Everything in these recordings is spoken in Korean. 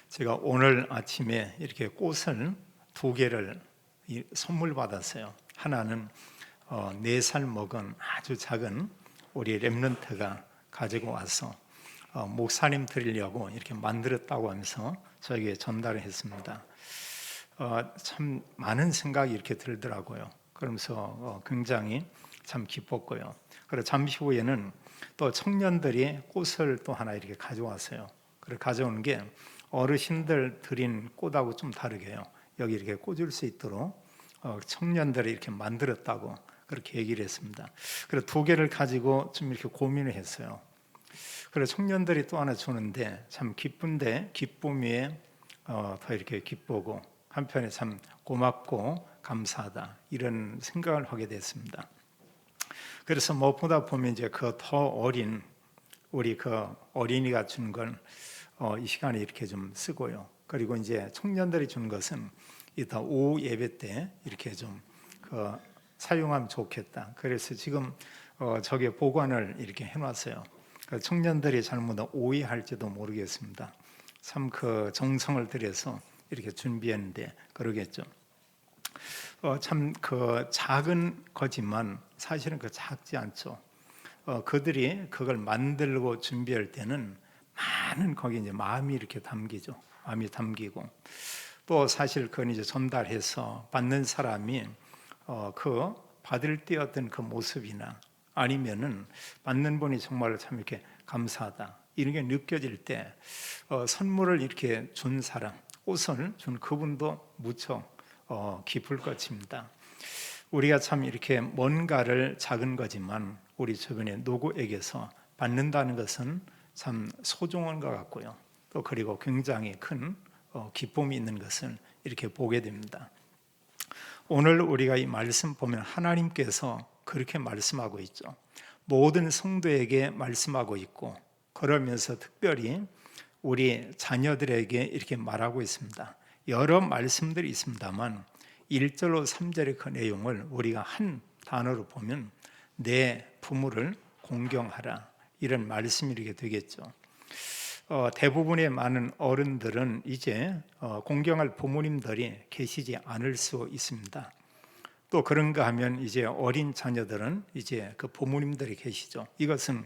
제가 오늘 아침에 이렇게 꽃을 두 개를 선물 받았어요. 하나는 4살 먹은 아주 작은 우리 랩런트가 가지고 와서 목사님 드리려고 이렇게 만들었다고 하면서 저에게 전달을 했습니다. 참 많은 생각이 이렇게 들더라고요. 그러면서 굉장히 참 기뻤고요. 그리고 잠시 후에는 또 청년들이 꽃을 또 하나 이렇게 가져왔어요. 그래 가져오는 게 어르신들 드린 꽃하고 좀 다르게요. 여기 이렇게 꽂을 수 있도록 청년들이 이렇게 만들었다고 그렇게 얘기를 했습니다. 그래서 두 개를 가지고 좀 이렇게 고민을 했어요. 그래서 청년들이 또 하나 주는데 참 기쁜데 기쁨 위에 더 이렇게 기쁘고 한편에 참 고맙고 감사하다 이런 생각을 하게 됐습니다. 그래서 무엇보다 보면 이제 그 더 어린 우리 그 어린이가 준 건 이 시간에 이렇게 좀 쓰고요. 그리고 이제 청년들이 준 것은 이따 오후 예배 때 이렇게 좀 사용하면 좋겠다. 그래서 지금 저게 보관을 이렇게 해놨어요. 청년들이 잘못 오해할지도 모르겠습니다. 참 그 정성을 들여서 이렇게 준비했는데 그러겠죠. 참 그 작은 거지만 사실은 그 작지 않죠. 그들이 그걸 만들고 준비할 때는 많은 거기 이제 마음이 이렇게 담기죠. 마음이 담기고 또 사실 그건 이제 전달해서 받는 사람이 그 받을 때 어떤 그 모습이나 아니면은 받는 분이 정말 참 이렇게 감사하다 이런 게 느껴질 때 선물을 이렇게 준 사람, 꽃을 준 그분도 무척 기쁠 것입니다. 우리가 참 이렇게 뭔가를 작은 거지만 우리 주변의 누구에게서 받는다는 것은 참 소중한 것 같고요. 또 그리고 굉장히 큰 기쁨이 있는 것을 이렇게 보게 됩니다. 오늘 우리가 이 말씀 보면 하나님께서 그렇게 말씀하고 있죠. 모든 성도에게 말씀하고 있고 그러면서 특별히 우리 자녀들에게 이렇게 말하고 있습니다. 여러 말씀들이 있습니다만 1절로 3절의 그 내용을 우리가 한 단어로 보면 내 부모를 공경하라 이런 말씀이 이렇게 되겠죠. 대부분의 많은 어른들은 이제 공경할 부모님들이 계시지 않을 수 있습니다. 또 그런가 하면 이제 어린 자녀들은 이제 그 부모님들이 계시죠. 이것은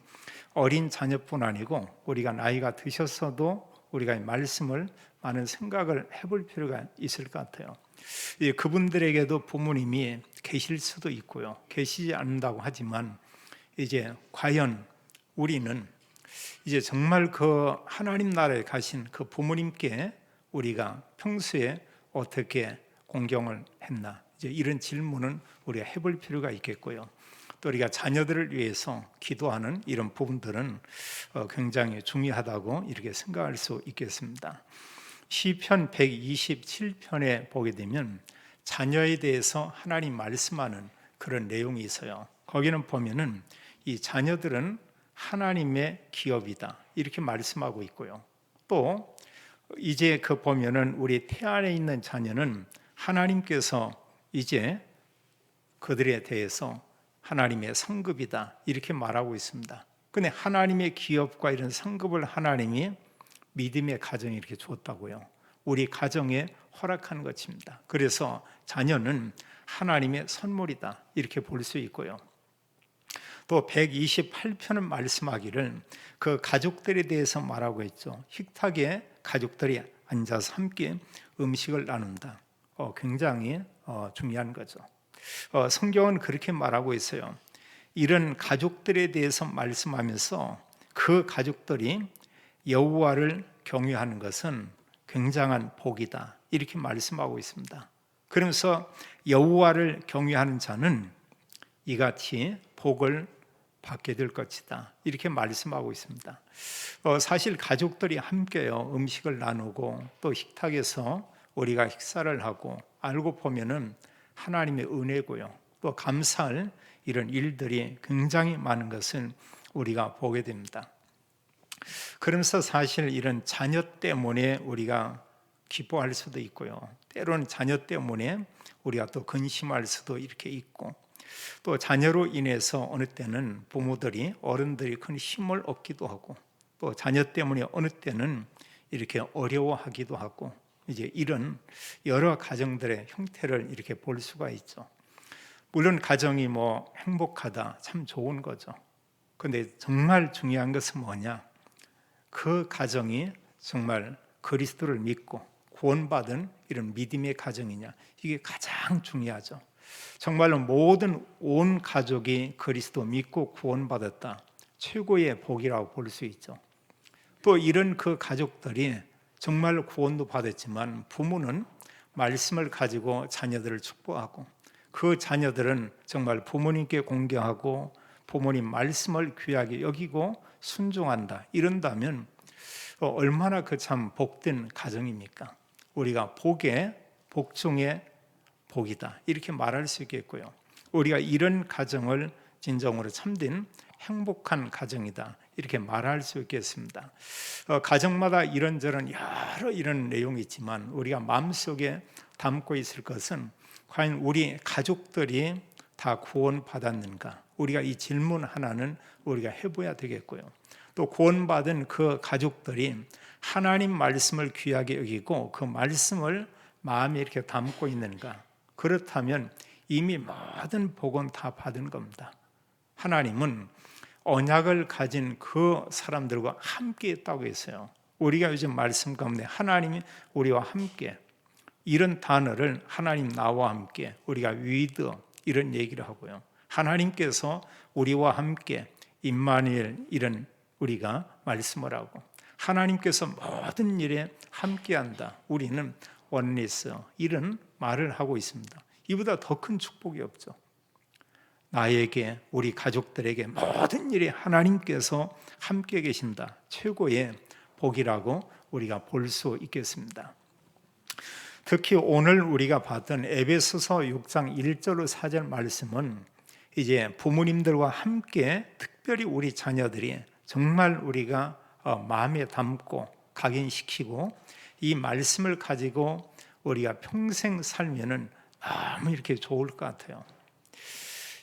어린 자녀뿐 아니고 우리가 나이가 드셨어도 우리가 이 말씀을 많은 생각을 해볼 필요가 있을 것 같아요. 그분들에게도 부모님이 계실 수도 있고요. 계시지 않는다고 하지만 이제 과연 우리는 이제 정말 그 하나님 나라에 가신 그 부모님께 우리가 평소에 어떻게 공경을 했나? 이제 이런 질문은 우리가 해볼 필요가 있겠고요. 또 우리가 자녀들을 위해서 기도하는 이런 부분들은 굉장히 중요하다고 이렇게 생각할 수 있겠습니다. 시편 127편에 보게 되면 자녀에 대해서 하나님 말씀하는 그런 내용이 있어요. 거기는 보면은 이 자녀들은 하나님의 기업이다 이렇게 말씀하고 있고요. 또 이제 그 보면은 우리 태 안에 있는 자녀는 하나님께서 이제 그들에 대해서 하나님의 상급이다 이렇게 말하고 있습니다. 근데 하나님의 기업과 이런 상급을 하나님이 믿음의 가정에 이렇게 줬다고요. 우리 가정에 허락한 것입니다. 그래서 자녀는 하나님의 선물이다 이렇게 볼 수 있고요. 또 128편은 말씀하기를 그 가족들에 대해서 말하고 있죠. 식탁에 가족들이 앉아서 함께 음식을 나눈다. 굉장히 중요한 거죠. 성경은 그렇게 말하고 있어요. 이런 가족들에 대해서 말씀하면서 그 가족들이 여호와를 경외하는 것은 굉장한 복이다 이렇게 말씀하고 있습니다. 그러면서 여호와를 경외하는 자는 이같이 복을 받게 될 것이다 이렇게 말씀하고 있습니다. 사실 가족들이 함께요 음식을 나누고 또 식탁에서 우리가 식사를 하고 알고 보면은 하나님의 은혜고요 또 감사할 이런 일들이 굉장히 많은 것을 우리가 보게 됩니다. 그러면서 사실 이런 자녀 때문에 우리가 기뻐할 수도 있고요 때로는 자녀 때문에 우리가 또 근심할 수도 이렇게 있고 또 자녀로 인해서 어느 때는 부모들이 어른들이 큰 힘을 얻기도 하고 또 자녀 때문에 어느 때는 이렇게 어려워하기도 하고 이제 이런 여러 가정들의 형태를 이렇게 볼 수가 있죠. 물론 가정이 뭐 행복하다, 참 좋은 거죠. 근데 정말 중요한 것은 뭐냐? 그 가정이 정말 그리스도를 믿고 구원받은 이런 믿음의 가정이냐? 이게 가장 중요하죠. 정말로 모든 온 가족이 그리스도 믿고 구원받았다. 최고의 복이라고 볼 수 있죠. 또 이런 그 가족들이 정말 구원도 받았지만 부모는 말씀을 가지고 자녀들을 축복하고 그 자녀들은 정말 부모님께 공경하고 부모님 말씀을 귀하게 여기고 순종한다. 이런다면 얼마나 그 참 복된 가정입니까? 우리가 복의 복 중에 복이다. 이렇게 말할 수 있겠고요. 우리가 이런 가정을 진정으로 참된 행복한 가정이다. 이렇게 말할 수 있겠습니다. 가정마다 이런저런 여러 이런 내용이 있지만 우리가 마음속에 담고 있을 것은 과연 우리 가족들이 다 구원받았는가? 우리가 이 질문 하나는 우리가 해봐야 되겠고요. 또 구원받은 그 가족들이 하나님 말씀을 귀하게 여기고 그 말씀을 마음에 이렇게 담고 있는가? 그렇다면 이미 모든 복은 다 받은 겁니다. 하나님은 언약을 가진 그 사람들과 함께 있다고 했어요. 우리가 요즘 말씀 가운데 하나님이 우리와 함께, 이런 단어를 하나님 나와 함께, 우리가 위드 이런 얘기를 하고요. 하나님께서 우리와 함께 임마누엘 이런 우리가 말씀을 하고 하나님께서 모든 일에 함께한다. 우리는 원리스 이런 말을 하고 있습니다. 이보다 더 큰 축복이 없죠. 나에게 우리 가족들에게 모든 일에 하나님께서 함께 계신다. 최고의 복이라고 우리가 볼 수 있겠습니다. 특히 오늘 우리가 봤던 에베소서 6장 1절로 4절 말씀은 이제 부모님들과 함께 특별히 우리 자녀들이 정말 우리가 마음에 담고 각인시키고 이 말씀을 가지고 우리가 평생 살면은 너무 이렇게 좋을 것 같아요.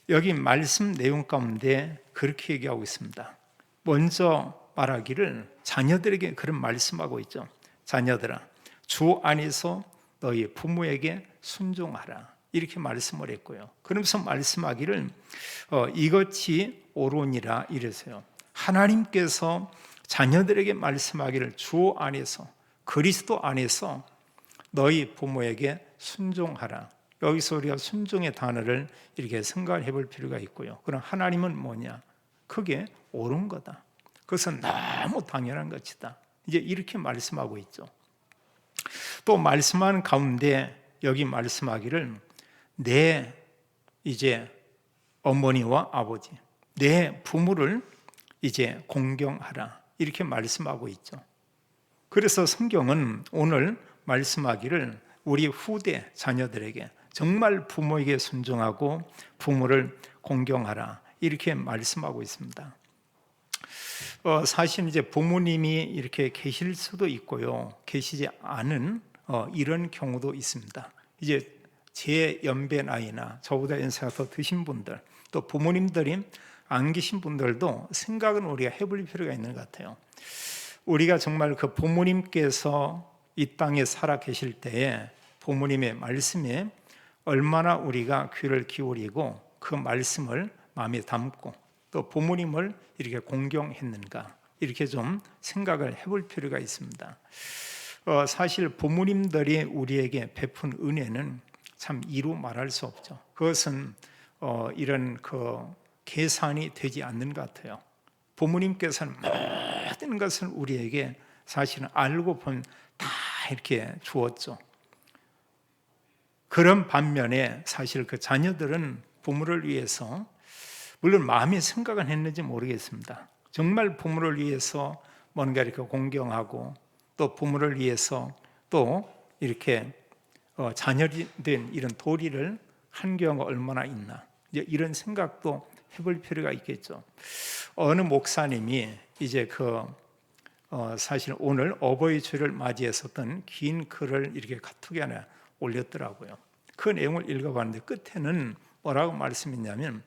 여기 말씀 내용 가운데 그렇게 얘기하고 있습니다. 먼저 말하기를 자녀들에게 그런 말씀하고 있죠. 자녀들아, 주 안에서 너희 부모에게 순종하라. 이렇게 말씀을 했고요. 그러면서 말씀하기를 이것이 옳으니라 이래서요. 하나님께서 자녀들에게 말씀하기를 주 안에서 그리스도 안에서 너희 부모에게 순종하라. 여기서 우리가 순종의 단어를 이렇게 생각해 볼 필요가 있고요. 그럼 하나님은 뭐냐? 그게 옳은 거다. 그것은 너무 당연한 것이다. 이제 이렇게 말씀하고 있죠. 또 말씀하는 가운데 여기 말씀하기를 내 이제 어머니와 아버지, 내 부모를 이제 공경하라. 이렇게 말씀하고 있죠. 그래서 성경은 오늘 말씀하기를 우리 후대 자녀들에게 정말 부모에게 순종하고 부모를 공경하라. 이렇게 말씀하고 있습니다. 사실 이제 부모님이 이렇게 계실 수도 있고요. 계시지 않은 이런 경우도 있습니다. 이제 제 연배 나이나 저보다 연세가 더 드신 분들, 또 부모님들이 안 계신 분들도 생각은 우리가 해볼 필요가 있는 것 같아요. 우리가 정말 그 부모님께서 이 땅에 살아 계실 때에 부모님의 말씀에 얼마나 우리가 귀를 기울이고 그 말씀을 마음에 담고 또 부모님을 이렇게 공경했는가 이렇게 좀 생각을 해볼 필요가 있습니다. 사실 부모님들이 우리에게 베푼 은혜는 참 이루 말할 수 없죠. 그것은 이런 그 계산이 되지 않는 것 같아요. 부모님께서는 모든 것을 우리에게 사실은 알고 보면 다 이렇게 주었죠. 그런 반면에 사실 그 자녀들은 부모를 위해서 물론 마음의 생각은 했는지 모르겠습니다. 정말 부모를 위해서 뭔가 이렇게 공경하고 또 부모를 위해서 또 이렇게 자녀된 이런 도리를 한 경우가 얼마나 있나 이제 이런 생각도 해볼 필요가 있겠죠. 어느 목사님이 이제 사실 오늘 어버이 주를 맞이해서 어떤 긴 글을 이렇게 카톡에 하나 올렸더라고요. 그 내용을 읽어봤는데 끝에는 뭐라고 말씀했냐면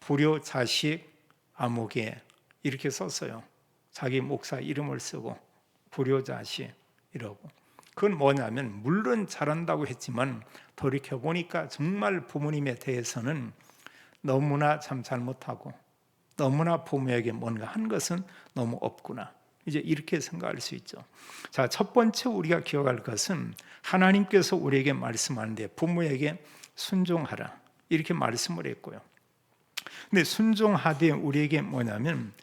불효 자식 아무개 이렇게 썼어요. 자기 목사 이름을 쓰고 불효 자식 이러고. 그건 뭐냐면 물론 잘한다고 했지만 돌이켜보니까 정말 부모님에 대해서는 너무나 참 잘못하고 너무나 부모에게 뭔가 한 것은 너무 없구나. 이제 이렇게 생각할 수 있죠. 자, 첫 번째 우리가 기억할 것은 하나님께서 우리에게 말씀하는데 부모에게 순종하라 이렇게 말씀을 했고요. 근데 순종하되 우리에게 뭐냐면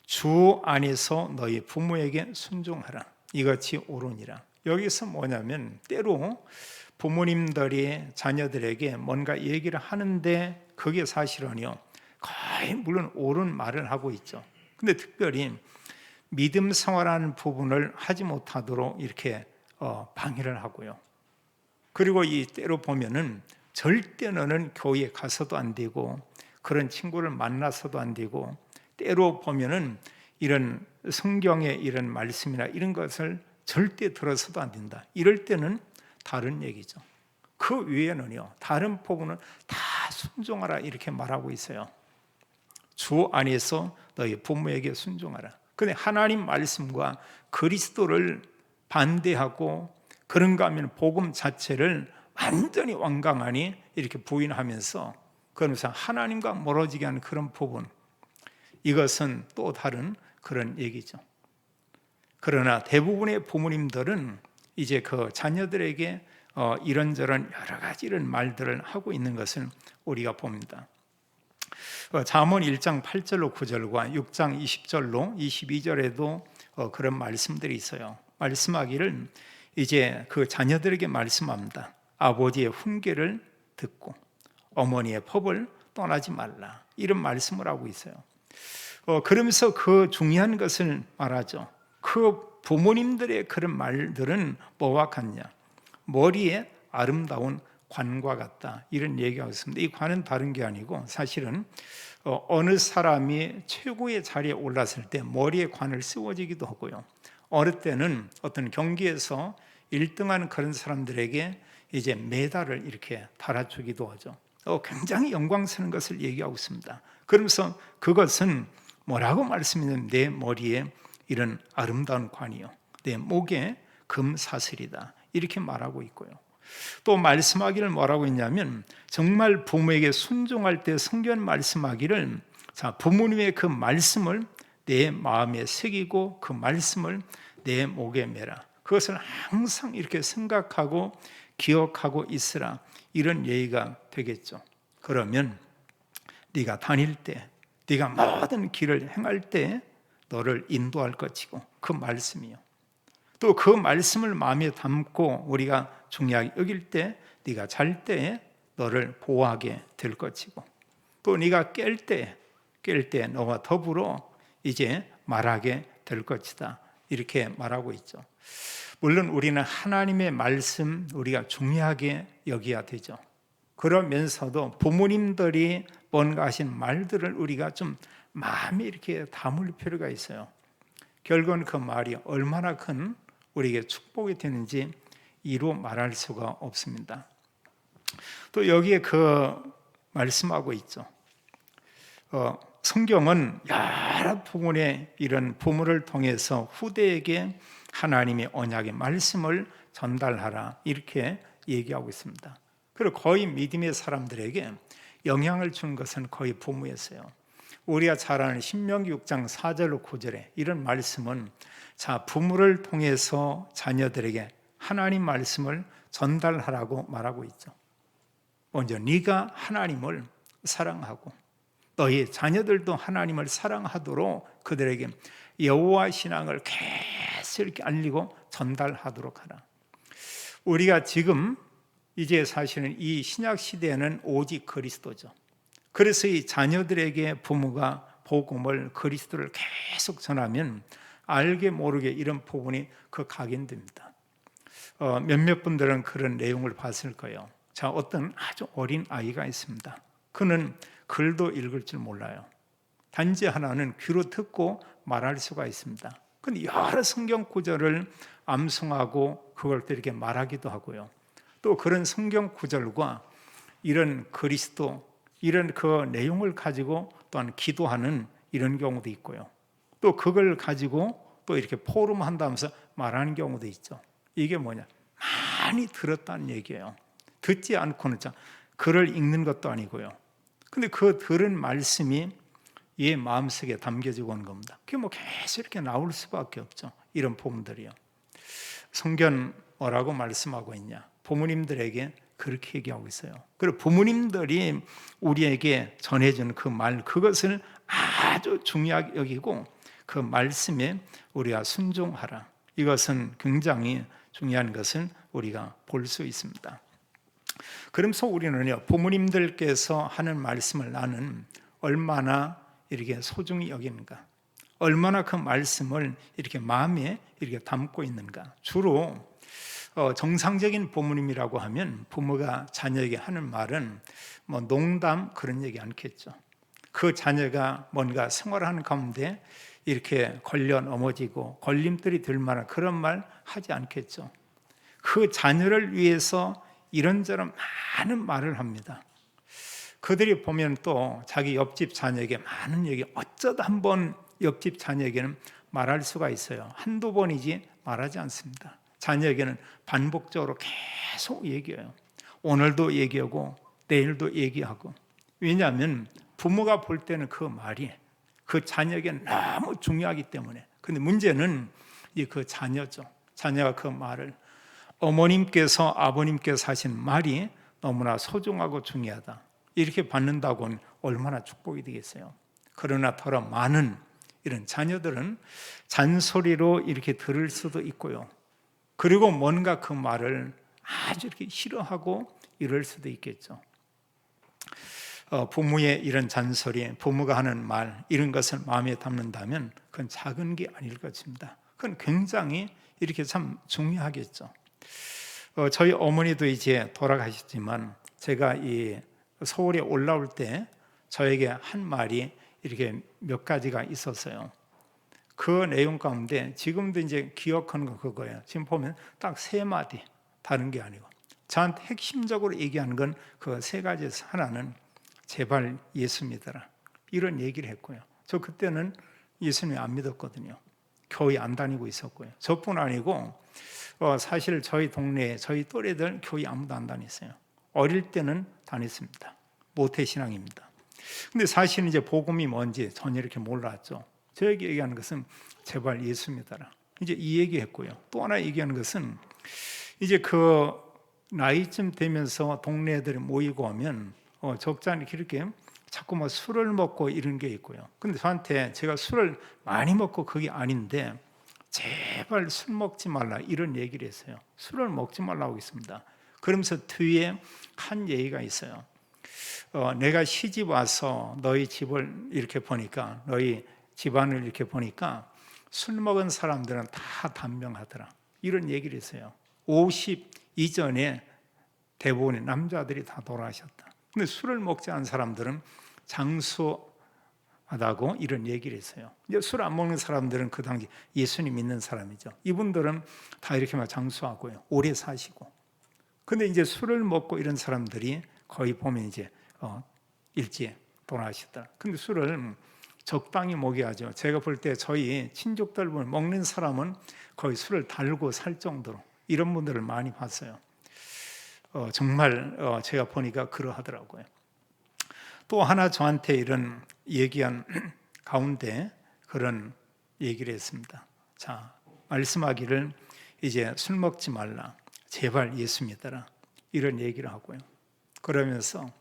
주 안에서 너희 부모에게 순종하라 이같이 옳으니라. 여기서 뭐냐면 때로 부모님들이 자녀들에게 뭔가 얘기를 하는데 그게 사실은요 거의 물론 옳은 말을 하고 있죠. 근데 특별히 믿음 생활하는 부분을 하지 못하도록 이렇게 방해를 하고요. 그리고 이 때로 보면은 절대 너는 교회에 가서도 안 되고 그런 친구를 만나서도 안 되고 때로 보면은 이런 성경의 이런 말씀이나 이런 것을 절대 들어서도 안 된다. 이럴 때는 다른 얘기죠. 그 외에는요 다른 부분은 다 순종하라 이렇게 말하고 있어요. 주 안에서 너희 부모에게 순종하라. 근데 하나님 말씀과 그리스도를 반대하고 그런가 하면 복음 자체를 완전히 완강하니 이렇게 부인하면서 그러면서 하나님과 멀어지게 하는 그런 부분, 이것은 또 다른 그런 얘기죠. 그러나 대부분의 부모님들은 이제 그 자녀들에게 이런저런 여러 가지 이런 말들을 하고 있는 것을 우리가 봅니다. 잠언 1장 8절로 9절과 6장 20절로 22절에도 그런 말씀들이 있어요. 말씀하기를 이제 그 자녀들에게 말씀합니다. 아버지의 훈계를 듣고 어머니의 법을 떠나지 말라. 이런 말씀을 하고 있어요. 그러면서 그 중요한 것을 말하죠. 그 부모님들의 그런 말들은 뭐와 같냐? 머리에 아름다운 관과 같다. 이런 얘기가 있습니다. 이 관은 다른 게 아니고 사실은 어느 사람이 최고의 자리에 올랐을 때 머리에 관을 씌워지기도 하고요. 어느 때는 어떤 경기에서 1등하는 그런 사람들에게 이제 메달을 이렇게 달아주기도 하죠. 굉장히 영광스러운 것을 얘기하고 있습니다. 그러면서 그것은 뭐라고 말씀하냐면 내 머리에 이런 아름다운 관이요, 내 목에 금사슬이다 이렇게 말하고 있고요. 또 말씀하기를 뭐라고 했냐면 정말 부모에게 순종할 때 성경 말씀하기를 자 부모님의 그 말씀을 내 마음에 새기고 그 말씀을 내 목에 매라. 그것을 항상 이렇게 생각하고 기억하고 있으라. 이런 예의가 되겠죠. 그러면 네가 다닐 때, 네가 모든 길을 행할 때 너를 인도할 것이고 그 말씀이요. 또 그 말씀을 마음에 담고 우리가 중요하게 여길 때 네가 잘 때에 너를 보호하게 될 것이고 또 네가 깰 때 너와 더불어 이제 말하게 될 것이다. 이렇게 말하고 있죠. 물론 우리는 하나님의 말씀 우리가 중요하게 여겨야 되죠. 그러면서도 부모님들이 뭔가 하신 말들을 우리가 좀 마음에 이렇게 담을 필요가 있어요. 결국은 그 말이 얼마나 큰 우리에게 축복이 되는지 이루 말할 수가 없습니다. 또 여기에 그 말씀하고 있죠. 성경은 여러 부분의 이런 부모를 통해서 후대에게 하나님의 언약의 말씀을 전달하라 이렇게 얘기하고 있습니다. 그리고 거의 믿음의 사람들에게 영향을 준 것은 거의 부모였어요. 우리가 잘 아는 신명기 6장 4절로 9절에 이런 말씀은 자 부모를 통해서 자녀들에게 하나님 말씀을 전달하라고 말하고 있죠. 먼저 네가 하나님을 사랑하고 너희 자녀들도 하나님을 사랑하도록 그들에게 여호와 신앙을 계속 이렇게 알리고 전달하도록 하라. 우리가 지금 이제 사실은 이 신약 시대에는 오직 그리스도죠. 그래서 이 자녀들에게 부모가 복음을 그리스도를 계속 전하면 알게 모르게 이런 부분이 각인됩니다. 몇몇 분들은 그런 내용을 봤을 거예요. 자, 어떤 아주 어린 아이가 있습니다. 그는 글도 읽을 줄 몰라요. 단지 하나는 귀로 듣고 말할 수가 있습니다. 근데 여러 성경 구절을 암송하고 그걸 또 이렇게 말하기도 하고요. 또 그런 성경 구절과 이런 그리스도 이런 그 내용을 가지고 또한 기도하는 이런 경우도 있고요. 또 그걸 가지고 또 이렇게 포럼 한다면서 말하는 경우도 있죠. 이게 뭐냐? 많이 들었다는 얘기예요. 듣지 않고는 글을 읽는 것도 아니고요. 근데 그 들은 말씀이 얘 마음속에 담겨지고 오는 겁니다. 그게 뭐 계속 이렇게 나올 수밖에 없죠. 이런 복음들이요. 성경 뭐라고 말씀하고 있냐? 부모님들에게 그렇게 얘기하고 있어요. 그리고 부모님들이 우리에게 전해준 그 말, 그것을 아주 중요하게 여기고 그 말씀에 우리가 순종하라. 이것은 굉장히 중요한 것을 우리가 볼 수 있습니다. 그러면서 우리는요, 부모님들께서 하는 말씀을 나는 얼마나 이렇게 소중히 여기는가, 얼마나 그 말씀을 이렇게 마음에 이렇게 담고 있는가. 주로 정상적인 부모님이라고 하면 부모가 자녀에게 하는 말은 뭐 농담 그런 얘기 않겠죠. 그 자녀가 뭔가 생활하는 가운데 이렇게 걸려 넘어지고 걸림돌이 될 만한 그런 말 하지 않겠죠. 그 자녀를 위해서 이런저런 많은 말을 합니다. 그들이 보면 또 자기 옆집 자녀에게 많은 얘기, 어쩌다 한번 옆집 자녀에게는 말할 수가 있어요. 한두 번이지 말하지 않습니다. 자녀에게는 반복적으로 계속 얘기해요. 오늘도 얘기하고 내일도 얘기하고. 왜냐하면 부모가 볼 때는 그 말이 그 자녀에게는 너무 중요하기 때문에. 근데 문제는 그 자녀죠. 자녀가 그 말을, 어머님께서 아버님께서 하신 말이 너무나 소중하고 중요하다, 이렇게 받는다고는 얼마나 축복이 되겠어요. 그러나 더러 많은 이런 자녀들은 잔소리로 이렇게 들을 수도 있고요. 그리고 뭔가 그 말을 아주 이렇게 싫어하고 이럴 수도 있겠죠. 부모의 이런 잔소리, 부모가 하는 말, 이런 것을 마음에 담는다면 그건 작은 게 아닐 것입니다. 그건 굉장히 이렇게 참 중요하겠죠. 저희 어머니도 이제 돌아가셨지만 제가 이 서울에 올라올 때 저에게 한 말이 이렇게 몇 가지가 있었어요. 그 내용 가운데 지금도 이제 기억하는 건 그거예요. 지금 보면 딱 3마디, 다른 게 아니고 저한테 핵심적으로 얘기하는 건 그 3가지에서 하나는 제발 예수 믿어라, 이런 얘기를 했고요. 저 그때는 예수님 안 믿었거든요. 교회 안 다니고 있었고요. 저뿐 아니고 사실 저희 동네에 저희 또래들 교회 아무도 안 다녔어요. 어릴 때는 다녔습니다. 모태신앙입니다. 근데 사실은 이제 복음이 뭔지 전혀 이렇게 몰랐죠. 저에게 얘기하는 것은 제발 예수 믿어라, 이제 이 얘기했고요. 또 하나 얘기하는 것은 이제 그 나이쯤 되면서 동네 애들이 모이고 하면 적잖이 이렇게 자꾸 뭐 술을 먹고 이런 게 있고요. 근데 저한테 제가 술을 많이 먹고 그게 아닌데 제발 술 먹지 말라, 이런 얘기를 했어요. 술을 먹지 말라고 했습니다. 그러면서 뒤에 한 얘기가 있어요. 내가 시집 와서 너희 집을 이렇게 보니까, 너희 집안을 이렇게 보니까 술 먹은 사람들은 다 단명하더라, 이런 얘기를 했어요. 50 이전에 대부분의 남자들이 다 돌아가셨다. 근데 술을 먹지 않은 사람들은 장수하다고 이런 얘기를 했어요. 이제 술 안 먹는 사람들은 그 당시 예수님 믿는 사람이죠. 이분들은 다 이렇게 막 장수하고요, 오래 사시고. 근데 이제 술을 먹고 이런 사람들이 거의 보면 이제 일찍 돌아가시더라. 근데 술을 적당히 먹여야죠. 제가 볼 때 저희 친족들 먹는 사람은 거의 술을 달고 살 정도로 이런 분들을 많이 봤어요. 정말 제가 보니까 그러하더라고요. 또 하나 저한테 이런 얘기한 가운데 그런 얘기를 했습니다. 자, 말씀하기를 이제 술 먹지 말라, 제발 예수 믿어라, 이런 얘기를 하고요. 그러면서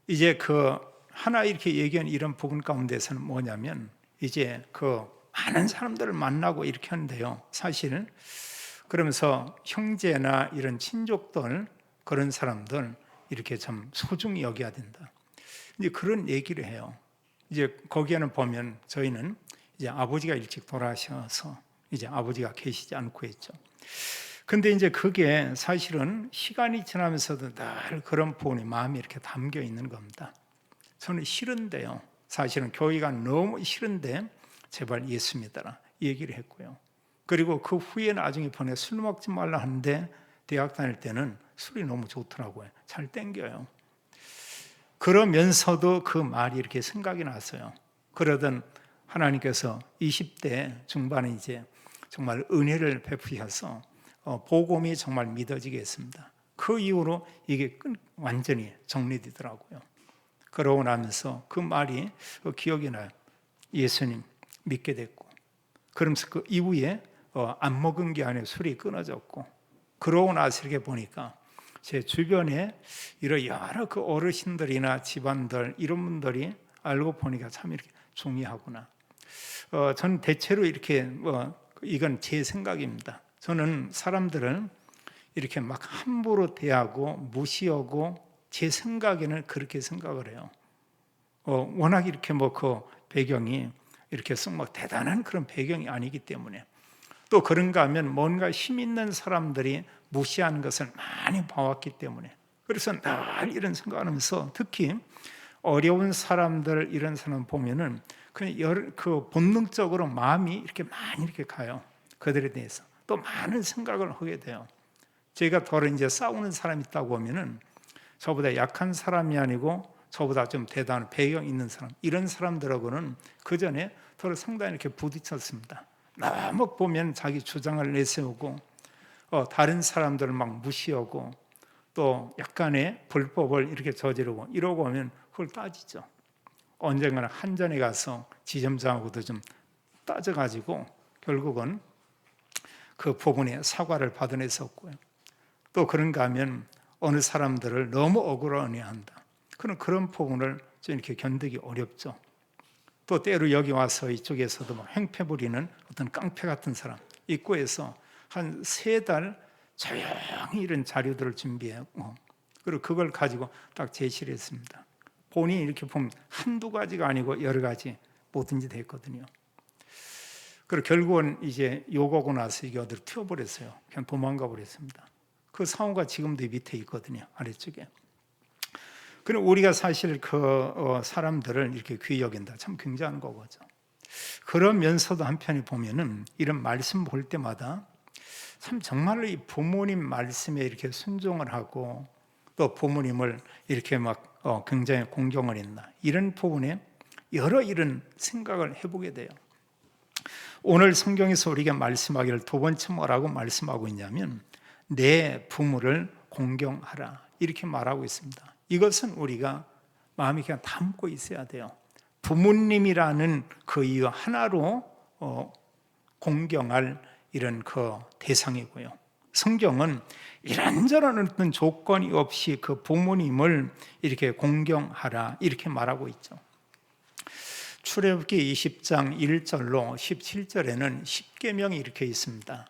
이제 그 하나 이렇게 얘기한 이런 부분 가운데서는 뭐냐면 이제 그 많은 사람들을 만나고 이렇게 하는데요. 사실은 그러면서 형제나 이런 친족들, 그런 사람들 이렇게 참 소중히 여겨야 된다, 이제 그런 얘기를 해요. 이제 거기에는 보면 저희는 이제 아버지가 일찍 돌아가셔서 이제 아버지가 계시지 않고 있죠. 근데 이제 그게 사실은 시간이 지나면서도 늘 그런 부분이 마음에 이렇게 담겨 있는 겁니다. 저는 싫은데요, 사실은 교회가 너무 싫은데 제발 예수 믿어라, 이 얘기를 했고요. 그리고 그 후에 나중에 보내 술 먹지 말라 하는데 대학 다닐 때는 술이 너무 좋더라고요. 잘 땡겨요. 그러면서도 그 말이 이렇게 생각이 났어요. 그러던 하나님께서 20대 중반에 이제 정말 은혜를 베푸셔서 복음이 정말 믿어지게 했습니다. 그 이후로 이게 완전히 정리되더라고요. 그러고 나면서 그 말이 기억이 나요. 예수님 믿게 됐고, 그러면서 그 이후에 안 먹은 게 아니라 술이 끊어졌고, 그러고 나서 이렇게 보니까 제 주변에 이런 여러 그 어르신들이나 집안들 이런 분들이 알고 보니까 참 이렇게 중요하구나. 저는 대체로 이렇게 이건 제 생각입니다. 저는 사람들은 이렇게 막 함부로 대하고 무시하고 제 생각에는 그렇게 생각을 해요. 워낙 이렇게 그 배경이 이렇게 막 대단한 그런 배경이 아니기 때문에, 또 그런가 하면 뭔가 힘 있는 사람들이 무시하는 것을 많이 봐왔기 때문에, 그래서 늘 이런 생각하면서 특히 어려운 사람들 이런 사람 보면은 그냥 그 본능적으로 마음이 이렇게 많이 이렇게 가요. 그들에 대해서 또 많은 생각을 하게 돼요. 제가 더러 이제 싸우는 사람이 있다고 하면은 저보다 약한 사람이 아니고 저보다 좀 대단한 배경 있는 사람, 이런 사람들하고는 그 전에 더러 상당히 이렇게 부딪혔습니다. 너무 보면 자기 주장을 내세우고 다른 사람들을 막 무시하고 또 약간의 불법을 이렇게 저지르고 이러고 하면 그걸 따지죠. 언젠가는 한전에 가서 지점장하고도 좀 따져가지고 결국은 그 부분에 사과를 받아냈었고요. 또 그런가 하면 어느 사람들을 너무 억울해한다. 그런 부분을 좀 이렇게 견디기 어렵죠. 또 때로 여기 와서 이쪽에서도 막 행패 부리는 어떤 깡패 같은 사람 있고 해서 한 3달 조용히 이런 자료들을 준비하고, 그리고 그걸 가지고 딱 제시를 했습니다. 본인이 이렇게 보면 한두 가지가 아니고 여러 가지 뭐든지 됐거든요. 그리고 결국은 이제 욕하고 나서 이게 어디로 튀어버렸어요. 그냥 도망가 버렸습니다. 그 상호가 지금도 밑에 있거든요, 아래쪽에. 그럼 우리가 사실 그 사람들을 이렇게 귀히 여긴다, 참 굉장한 거죠. 그러면서도 한편에 보면은 이런 말씀 볼 때마다 참 정말로 이 부모님 말씀에 이렇게 순종을 하고 또 부모님을 이렇게 막 굉장히 공경을 했나, 이런 부분에 여러 이런 생각을 해보게 돼요. 오늘 성경에서 우리가 말씀하기를 두 번째 뭐라고 말씀하고 있냐면 내 부모를 공경하라, 이렇게 말하고 있습니다. 이것은 우리가 마음에 그냥 담고 있어야 돼요. 부모님이라는 그 이유 하나로 공경할 이런 그 대상이고요. 성경은 이런저런 어떤 조건이 없이 그 부모님을 이렇게 공경하라, 이렇게 말하고 있죠. 출애굽기 20장 1절로 17절에는 10계명이 이렇게 있습니다.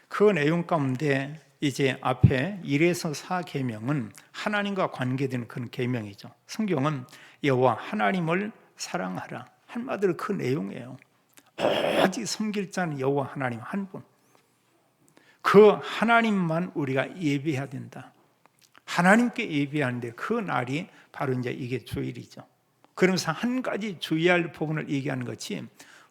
그 내용 가운데 이제 앞에 1에서 4계명은 하나님과 관계된 그런 계명이죠. 성경은 여호와 하나님을 사랑하라, 한마디로 그 내용이에요. 오직 섬길 자는 여호와 하나님 한 분, 그 하나님만 우리가 예배해야 된다. 하나님께 예배하는데 그 날이 바로 이제 이게 주일이죠. 그러면서 한 가지 주의할 부분을 얘기하는 것이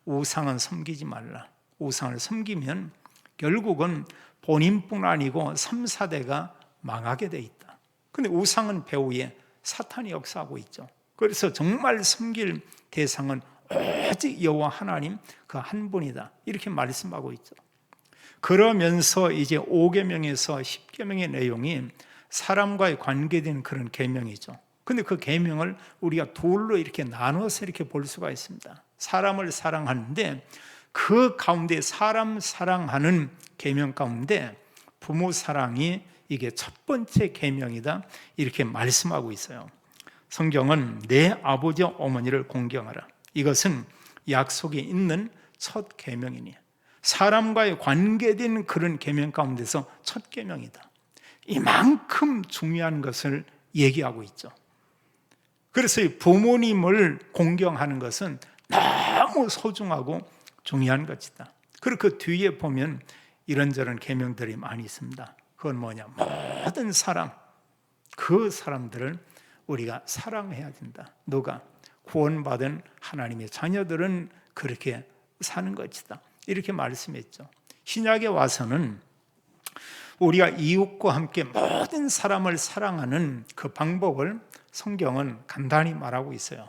우상은 섬기지 말라. 우상을 섬기면 결국은 본인뿐 아니고 3, 4대가 망하게 돼 있다. 근데 우상은 배후에 사탄이 역사하고 있죠. 그래서 정말 섬길 대상은 오직 여호와 하나님 그 한 분이다, 이렇게 말씀하고 있죠. 그러면서 이제 5계명에서 10계명의 내용이 사람과의 관계된 그런 계명이죠. 근데 그 계명을 우리가 둘로 이렇게 나눠서 이렇게 볼 수가 있습니다. 사람을 사랑하는데 그 가운데 사람 사랑하는 계명 가운데 부모 사랑이 이게 첫 번째 계명이다, 이렇게 말씀하고 있어요. 성경은 내 아버지 어머니를 공경하라, 이것은 약속이 있는 첫 계명이니 사람과의 관계된 그런 계명 가운데서 첫 계명이다. 이만큼 중요한 것을 얘기하고 있죠. 그래서 부모님을 공경하는 것은 너무 소중하고 중요한 것이다. 그리고 그 뒤에 보면 이런저런 계명들이 많이 있습니다. 그건 뭐냐, 모든 사람, 그 사람들을 우리가 사랑해야 된다. 누가? 구원받은 하나님의 자녀들은 그렇게 사는 것이다, 이렇게 말씀했죠. 신약에 와서는 우리가 이웃과 함께 모든 사람을 사랑하는 그 방법을 성경은 간단히 말하고 있어요.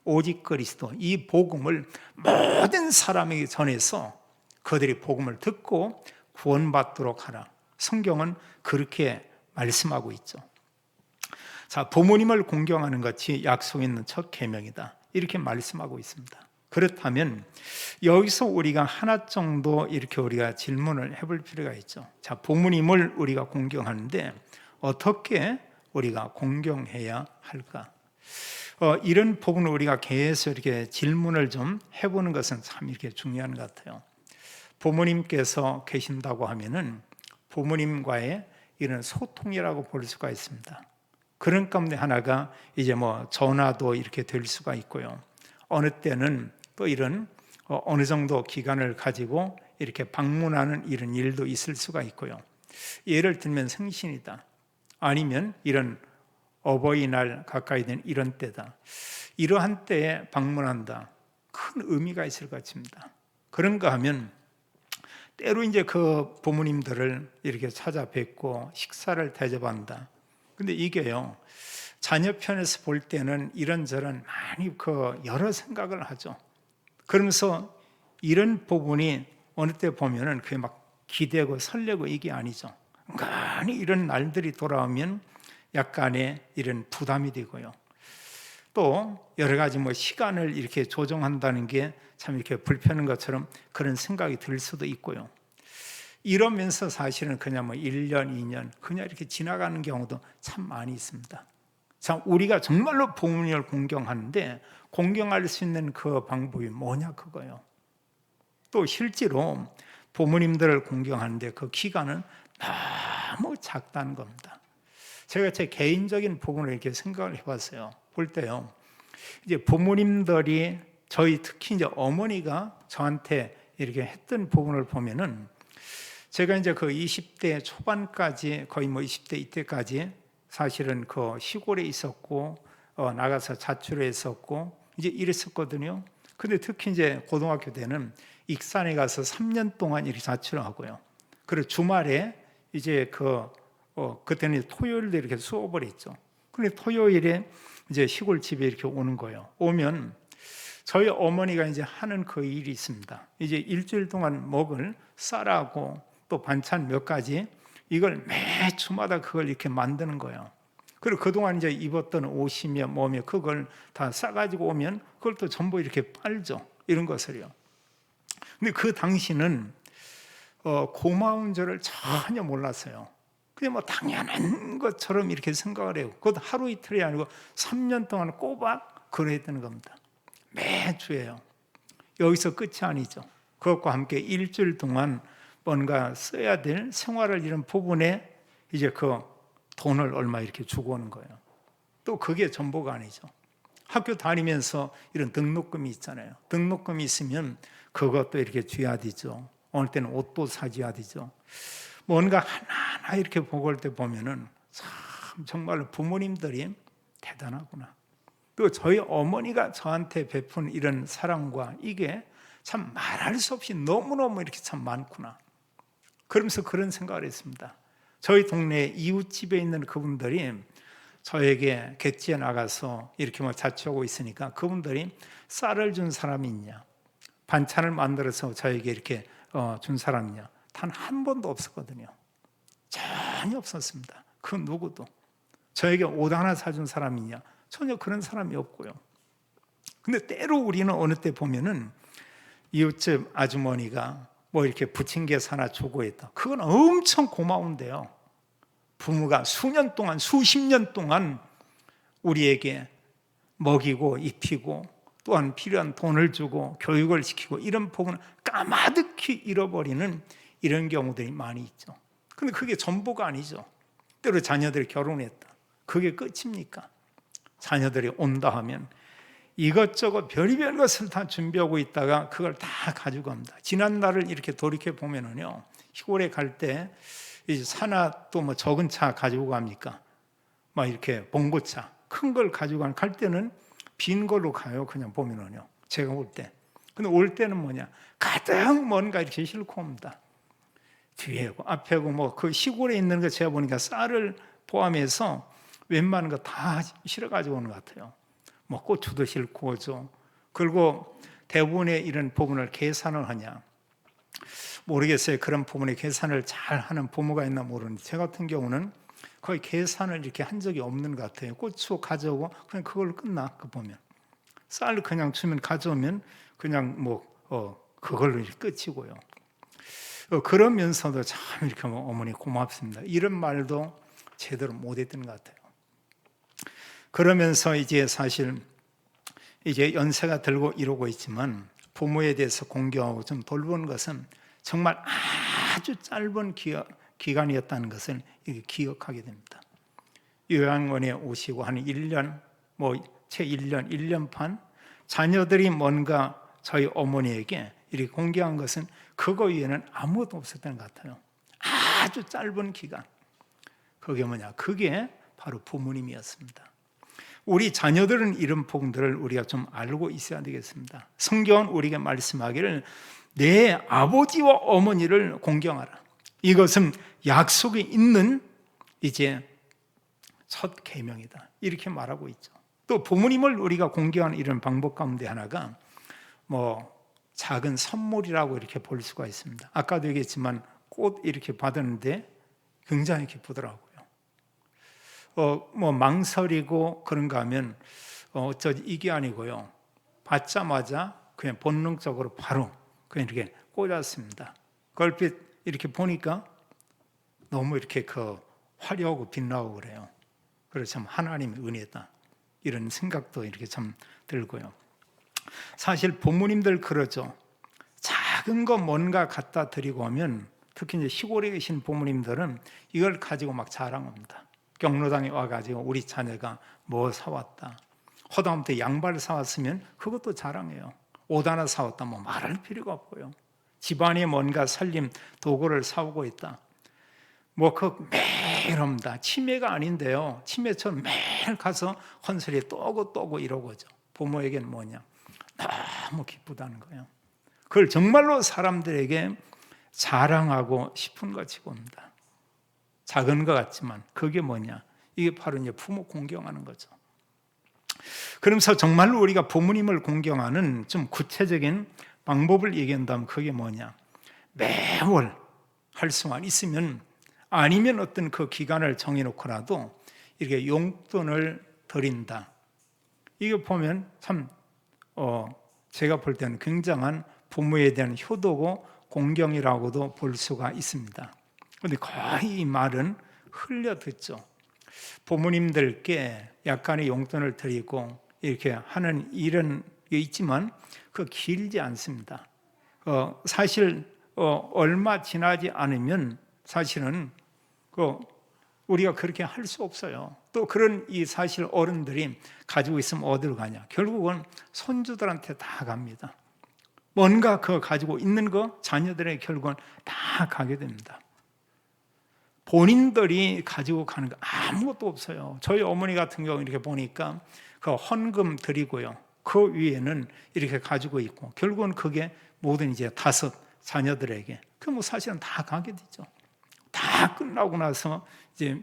오직 그리스도, 이 복음을 모든 사람에게 전해서 그들이 복음을 듣고 구원받도록 하라. 성경은 그렇게 말씀하고 있죠. 자, 부모님을 공경하는 것이 약속 있는 첫 계명이다. 이렇게 말씀하고 있습니다. 그렇다면 여기서 우리가 하나 정도 이렇게 우리가 질문을 해볼 필요가 있죠. 자, 부모님을 우리가 공경하는데 어떻게 우리가 공경해야 할까? 이런 부분을 우리가 계속 이렇게 질문을 좀 해보는 것은 참 이렇게 중요한 것 같아요. 부모님께서 계신다고 하면은 부모님과의 이런 소통이라고 볼 수가 있습니다. 그런 가운데 하나가 이제 뭐 전화도 이렇게 될 수가 있고요. 어느 때는 또 이런 어느 정도 기간을 가지고 이렇게 방문하는 이런 일도 있을 수가 있고요. 예를 들면 생신이다. 아니면 이런 어버이날 가까이 된 이런 때다. 이러한 때에 방문한다. 큰 의미가 있을 것 같습니다. 그런가 하면 때로 이제 그 부모님들을 이렇게 찾아뵙고 식사를 대접한다. 근데 이게요, 자녀 편에서 볼 때는 이런저런 많이 그 여러 생각을 하죠. 그러면서 이런 부분이 어느 때 보면은 그게 막 기대고 설레고 이게 아니죠. 많이 이런 날들이 돌아오면 약간의 이런 부담이 되고요. 또 여러 가지 뭐 시간을 이렇게 조정한다는 게 참 이렇게 불편한 것처럼 그런 생각이 들 수도 있고요. 이러면서 사실은 그냥 뭐 1년, 2년 그냥 이렇게 지나가는 경우도 참 많이 있습니다. 자, 우리가 정말로 부모님을 공경하는데 공경할 수 있는 그 방법이 뭐냐 그거예요. 또 실제로 부모님들을 공경하는데 그 기간은 너무 작다는 겁니다. 제가 제 개인적인 부분을 이렇게 생각을 해봤어요. 볼 때요, 이제 부모님들이 저희 특히 이제 어머니가 저한테 이렇게 했던 부분을 보면은 제가 이제 그 20대 초반까지 거의 뭐 20대 이때까지 사실은 그 시골에 있었고 나가서 자취를 했었고 이제 이랬었거든요. 근데 특히 이제 고등학교 때는 익산에 가서 3년 동안 이렇게 자취를 하고요. 그리고 주말에 이제 그때는 토요일에 이렇게 수업을 했죠. 근데 토요일에 이제 시골 집에 이렇게 오는 거예요. 오면 저희 어머니가 이제 하는 그 일이 있습니다. 이제 일주일 동안 먹을 쌀하고 또 반찬 몇 가지 이걸 매 주마다 그걸 이렇게 만드는 거예요. 그리고 그동안 이제 입었던 옷이며 뭐며 그걸 다 싸가지고 오면 그걸 또 전부 이렇게 빨죠. 이런 것을요. 근데 그 당시는 고마운 줄을 전혀 몰랐어요. 그냥 뭐 당연한 것처럼 이렇게 생각을 해요. 그것도 하루 이틀이 아니고 3년 동안 꼬박 그랬다는 겁니다. 매주예요. 여기서 끝이 아니죠. 그것과 함께 일주일 동안 뭔가 써야 될 생활을 이런 부분에 이제 그 돈을 얼마 이렇게 주고 오는 거예요. 또 그게 전부가 아니죠. 학교 다니면서 이런 등록금이 있잖아요. 등록금이 있으면 그것도 이렇게 줘야 되죠. 어느 때는 옷도 사줘야 되죠. 뭔가 하나하나 이렇게 보고 올 때 보면은 참 정말로 부모님들이 대단하구나. 또 저희 어머니가 저한테 베푼 이런 사랑과 이게 참 말할 수 없이 너무너무 이렇게 참 많구나. 그러면서 그런 생각을 했습니다. 저희 동네 이웃집에 있는 그분들이 저에게 객지에 나가서 이렇게 뭐 자취하고 있으니까 그분들이 쌀을 준 사람이 있냐, 반찬을 만들어서 저에게 이렇게 준 사람이 있냐, 단 한 번도 없었거든요. 전혀 없었습니다. 그 누구도. 저에게 옷 하나 사준 사람이 있냐, 전혀 그런 사람이 없고요. 근데 때로 우리는 어느 때 보면은 이웃집 아주머니가 뭐 이렇게 부침개서 하나 주고 있다. 그건 엄청 고마운데요. 부모가 수년 동안, 수십 년 동안 우리에게 먹이고 입히고 또한 필요한 돈을 주고 교육을 시키고 이런 부분을 까마득히 잃어버리는 이런 경우들이 많이 있죠. 근데 그게 전부가 아니죠. 때로 자녀들이 결혼했다. 그게 끝입니까? 자녀들이 온다 하면 이것저것 별의별 것을 다 준비하고 있다가 그걸 다 가지고 갑니다. 지난 날을 이렇게 돌이켜 보면은요, 시골에 갈 때 이제 차나 또 뭐 적은 차 가지고 갑니까? 막 이렇게 봉고차 큰 걸 가지고 갈 때는 빈 걸로 가요. 그냥 보면은요, 제가 올 때. 근데 올 때는 뭐냐, 가득 뭔가 이렇게 싣고 옵니다. 뒤에고 앞에고 뭐 그 시골에 있는 거 제가 보니까 쌀을 포함해서 웬만한 거 다 실어 가지고 오는 것 같아요. 뭐 고추도 싣고 오죠. 그리고 대부분의 이런 부분을 계산을 하냐, 모르겠어요. 그런 부분에 계산을 잘 하는 부모가 있나 모르는데 제 같은 경우는 거의 계산을 이렇게 한 적이 없는 것 같아요. 고추 가져오고 그냥 그걸로 끝나. 그 보면 쌀 그냥 주면 가져오면 그냥 그걸로 이렇게 끝이고요. 그러면서도 참 이렇게 어머니 고맙습니다. 이런 말도 제대로 못했던 것 같아요. 그러면서 이제 사실 이제 연세가 들고 이러고 있지만 부모에 대해서 공경하고 좀 돌보는 것은 정말 아주 짧은 기간이었다는 것을 기억하게 됩니다. 요양원에 오시고 한 1년, 채 1년, 1년 반 자녀들이 뭔가 저희 어머니에게 이렇게 공경한 것은 그거 외에는 아무것도 없었던 것 같아요. 아주 짧은 기간. 그게 뭐냐? 그게 바로 부모님이었습니다. 우리 자녀들은 이런 부분들을 우리가 좀 알고 있어야 되겠습니다. 성경은 우리에게 말씀하기를 내 아버지와 어머니를 공경하라. 이것은 약속이 있는 이제 첫 계명이다. 이렇게 말하고 있죠. 또 부모님을 우리가 공경하는 이런 방법 가운데 하나가 작은 선물이라고 이렇게 볼 수가 있습니다. 아까도 얘기했지만 꽃 이렇게 받았는데 굉장히 기쁘더라고요. 망설이고 그런가 하면 이게 아니고요. 받자마자 그냥 본능적으로 바로 그냥 이렇게 꽂았습니다. 걸핏 이렇게 보니까 너무 이렇게 화려하고 빛나고 그래요. 그래서 참 하나님의 은혜다. 이런 생각도 이렇게 참 들고요. 사실 부모님들 그러죠. 작은 거 뭔가 갖다 드리고 하면 특히 이제 시골에 계신 부모님들은 이걸 가지고 막 자랑합니다. 경로당에 와가지고 우리 자녀가 뭐 사왔다. 허다한테 양발 사왔으면 그것도 자랑해요. 옷 하나 사왔다 말할 필요가 없고요. 집안에 뭔가 살림 도구를 사오고 있다. 매일 합니다. 치매가 아닌데요. 치매처럼 매일 가서 헌설에 떠고 이러고죠. 부모에게는 뭐냐? 너무 기쁘다는 거예요. 그걸 정말로 사람들에게 자랑하고 싶은 것이 봅니다. 작은 것 같지만 그게 뭐냐? 이게 바로 이제 부모 공경하는 거죠. 그러면서 정말로 우리가 부모님을 공경하는 좀 구체적인 방법을 얘기한다면 그게 뭐냐? 매월 할 수만 있으면 아니면 어떤 그 기간을 정해놓고라도 이렇게 용돈을 드린다. 이거 보면 참 제가 볼 때는 굉장한 부모에 대한 효도고 공경이라고도 볼 수가 있습니다. 그런데 거의 이 말은 흘려 듣죠. 부모님들께 약간의 용돈을 드리고 이렇게 하는 일은 있지만 그 길지 않습니다. 사실 얼마 지나지 않으면 사실은 우리가 그렇게 할 수 없어요. 또 그런 이 사실 어른들이 가지고 있으면 어디로 가냐? 결국은 손주들한테 다 갑니다. 뭔가 가지고 있는 거 자녀들의 결국은 다 가게 됩니다. 본인들이 가지고 가는 거 아무것도 없어요. 저희 어머니 같은 경우 이렇게 보니까 헌금 드리고요. 그 위에는 이렇게 가지고 있고 결국은 그게 모든 이제 5 자녀들에게 사실은 다 가게 되죠. 다 끝나고 나서 이제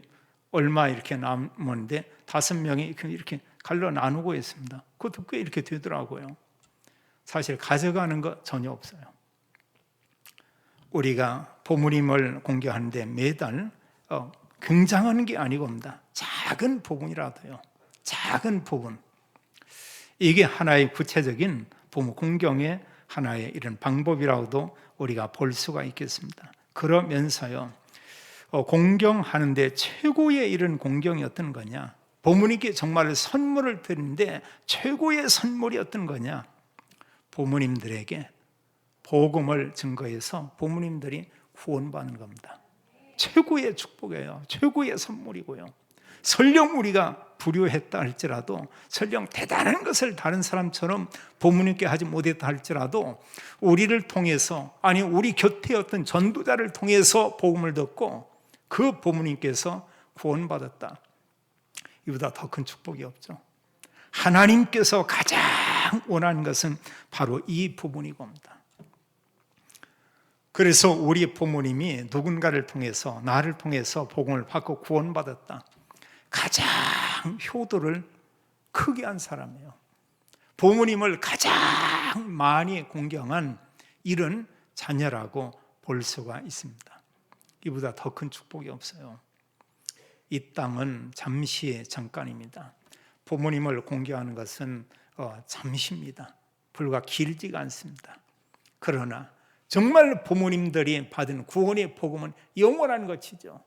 얼마 이렇게 남았는데 5명이 이렇게 갈라 나누고 있습니다. 그것도 꽤 이렇게 되더라고요. 사실 가져가는 거 전혀 없어요. 우리가 부모님을 공경하는데 매달 굉장한 게 아니고입니다. 작은 부분이라도요. 작은 부분. 이게 하나의 구체적인 부모 공경의 하나의 이런 방법이라고도 우리가 볼 수가 있겠습니다. 그러면서요. 공경하는데 최고의 이런 공경이 어떤 거냐? 부모님께 정말 선물을 드리는데 최고의 선물이 어떤 거냐? 부모님들에게 복음을 증거해서 부모님들이 구원받는 겁니다. 최고의 축복이에요. 최고의 선물이고요. 설령 우리가 불효했다 할지라도 설령 대단한 것을 다른 사람처럼 부모님께 하지 못했다 할지라도 우리를 통해서 우리 곁에 어떤 전도자를 통해서 복음을 듣고 그 부모님께서 구원받았다. 이보다 더 큰 축복이 없죠. 하나님께서 가장 원하는 것은 바로 이 부분이고 합니다. 그래서 우리 부모님이 누군가를 통해서 나를 통해서 복음을 받고 구원받았다. 가장 효도를 크게 한 사람이에요. 부모님을 가장 많이 공경한 이런 자녀라고 볼 수가 있습니다. 이보다 더 큰 축복이 없어요. 이 땅은 잠시 잠깐입니다. 부모님을 공경하는 것은 잠시입니다. 불과 길지가 않습니다. 그러나 정말 부모님들이 받은 구원의 복음은 영원한 것이죠.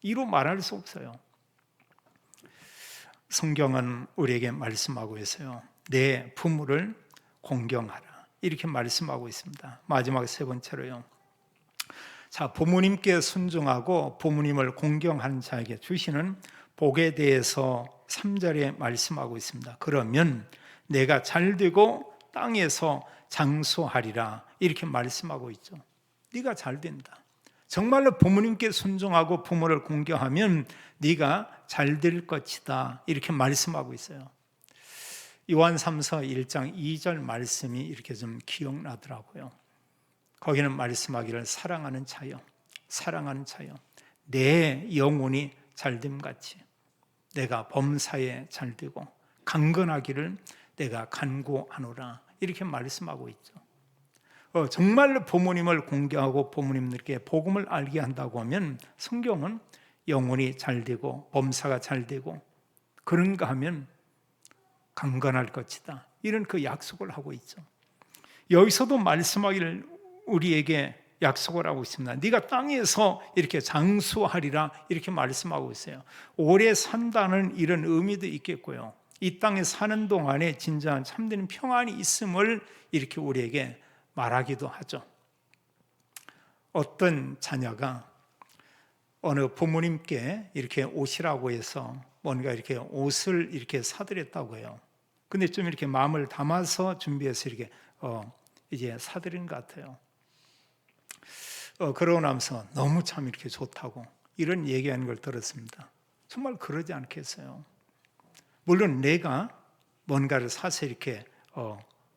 이루 말할 수 없어요. 성경은 우리에게 말씀하고 있어요. 내 부모를 공경하라, 이렇게 말씀하고 있습니다. 마지막 세 번째로요. 자, 부모님께 순종하고 부모님을 공경하는 자에게 주시는 복에 대해서 3절에 말씀하고 있습니다. 그러면 내가 잘되고 땅에서 장수하리라, 이렇게 말씀하고 있죠. 네가 잘된다. 정말로 부모님께 순종하고 부모를 공경하면 네가 잘될 것이다, 이렇게 말씀하고 있어요. 요한 3서 1장 2절 말씀이 이렇게 좀 기억나더라고요. 거기는 말씀하기를 사랑하는 자여, 사랑하는 자여, 내 영혼이 잘됨같이 내가 범사에 잘되고 강건하기를 내가 간구하노라, 이렇게 말씀하고 있죠. 정말로 부모님을 공경하고 부모님들께 복음을 알게 한다고 하면 성경은 영혼이 잘되고 범사가 잘되고 그런가 하면 강건할 것이다, 이런 그 약속을 하고 있죠. 여기서도 말씀하기를 우리에게 약속을 하고 있습니다. 네가 땅에서 이렇게 장수하리라, 이렇게 말씀하고 있어요. 오래 산다는 이런 의미도 있겠고요, 이 땅에 사는 동안에 진정한 참된 평안이 있음을 이렇게 우리에게 말하기도 하죠. 어떤 자녀가 어느 부모님께 이렇게 옷이라고 해서 뭔가 이렇게 옷을 이렇게 사드렸다고 해요. 근데 좀 이렇게 마음을 담아서 준비해서 이렇게 이제 사드린 것 같아요. 그러고 나면서 너무 참 이렇게 좋다고 이런 얘기하는 걸 들었습니다. 정말 그러지 않겠어요? 물론 내가 뭔가를 사서 이렇게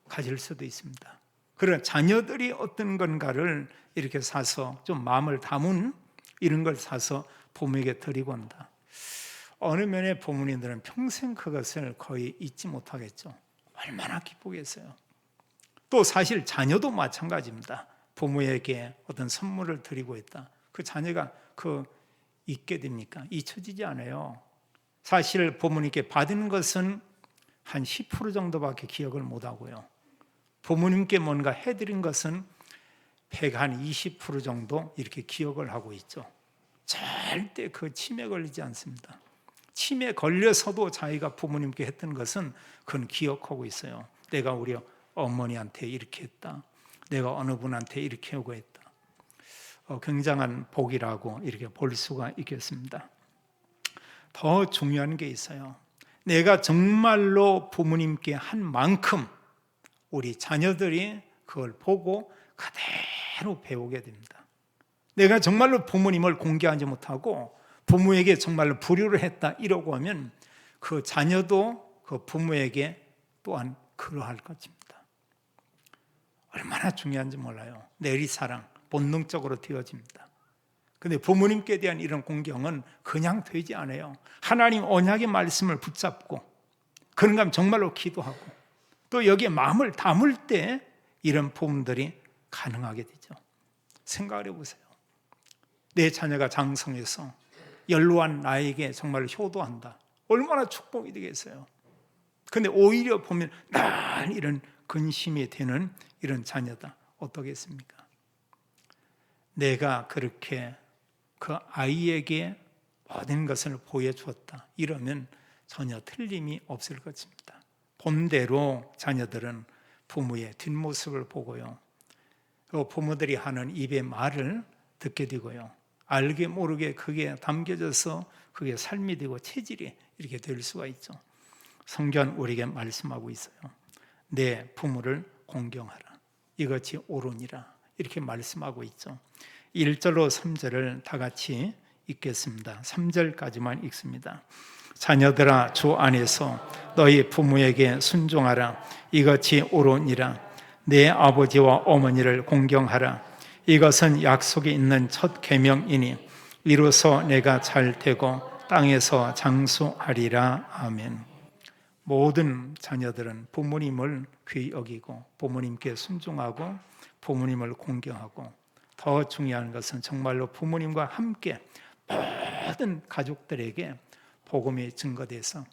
가질 수도 있습니다. 그런 자녀들이 어떤 건가를 이렇게 사서 좀 마음을 담은 이런 걸 사서 부모에게 드리고 한다. 어느 면에 부모님들은 평생 그것을 거의 잊지 못하겠죠. 얼마나 기쁘겠어요. 또 사실 자녀도 마찬가지입니다. 부모에게 어떤 선물을 드리고 있다. 그 자녀가 잊게 됩니까? 잊혀지지 않아요. 사실 부모님께 받은 것은 한 10% 정도밖에 기억을 못하고요. 부모님께 뭔가 해드린 것은 120% 정도 이렇게 기억을 하고 있죠. 절대 그 치매 걸리지 않습니다. 치매 걸려서도 자기가 부모님께 했던 것은 그건 기억하고 있어요. 내가 우리 어머니한테 이렇게 했다. 내가 어느 분한테 이렇게 하고 했다. 굉장한 복이라고 이렇게 볼 수가 있겠습니다. 더 중요한 게 있어요. 내가 정말로 부모님께 한 만큼 우리 자녀들이 그걸 보고 그대로 배우게 됩니다. 내가 정말로 부모님을 공경하지 못하고 부모에게 정말로 불효를 했다 이러고 하면 그 자녀도 그 부모에게 또한 그러할 것입니다. 얼마나 중요한지 몰라요. 내리사랑, 본능적으로 되어집니다. 그런데 부모님께 대한 이런 공경은 그냥 되지 않아요. 하나님 언약의 말씀을 붙잡고 그런가 하면 정말로 기도하고 또 여기에 마음을 담을 때 이런 부분들이 가능하게 되죠. 생각을 해보세요. 내 자녀가 장성해서 연로한 나에게 정말 효도한다. 얼마나 축복이 되겠어요. 그런데 오히려 보면 난 이런 근심이 되는 이런 자녀다. 어떻겠습니까? 내가 그렇게 그 아이에게 모든 것을 보여주었다. 이러면 전혀 틀림이 없을 것입니다. 본대로 자녀들은 부모의 뒷모습을 보고요. 그 부모들이 하는 입의 말을 듣게 되고요. 알게 모르게 그게 담겨져서 그게 삶이 되고 체질이 이렇게 될 수가 있죠. 성경 우리에게 말씀하고 있어요. 내 부모를 공경하라. 이것이 옳으니라. 이렇게 말씀하고 있죠. 1절로 3절을 다 같이 읽겠습니다. 3절까지만 읽습니다. 자녀들아 주 안에서 너희 부모에게 순종하라. 이것이 옳으니라. 내 아버지와 어머니를 공경하라. 이것은 약속이 있는 첫 계명이니 이로써 내가 잘 되고 땅에서 장수하리라. 아멘. 모든 자녀들은 부모님을 귀히 여기고 부모님께 순종하고 부모님을 공경하고, 더 중요한 것은 정말로 부모님과 함께 모든 가족들에게 복음이 증거돼서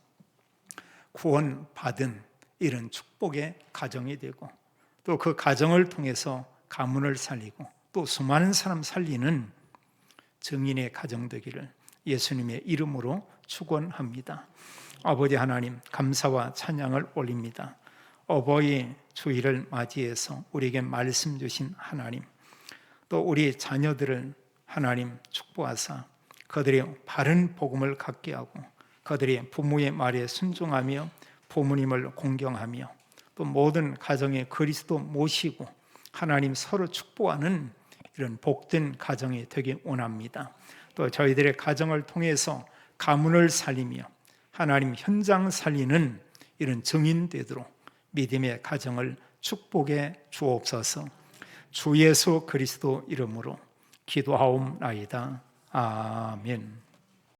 구원받은 이런 축복의 가정이 되고, 또 그 가정을 통해서 가문을 살리고 또 수많은 사람 살리는 증인의 가정 되기를 예수님의 이름으로 축원합니다. 아버지 하나님, 감사와 찬양을 올립니다. 어버이 주일을 맞이해서 우리에게 말씀 주신 하나님, 또 우리 자녀들을 하나님 축복하사 그들이 바른 복음을 갖게 하고, 그들이 부모의 말에 순종하며 부모님을 공경하며, 또 모든 가정에 그리스도 모시고 하나님 서로 축복하는 이런 복된 가정이 되길 원합니다. 또 저희들의 가정을 통해서 가문을 살리며 하나님 현장 살리는 이런 증인 되도록 믿음의 가정을 축복해 주옵소서. 주 예수 그리스도 이름으로 기도하옵나이다. 아멘.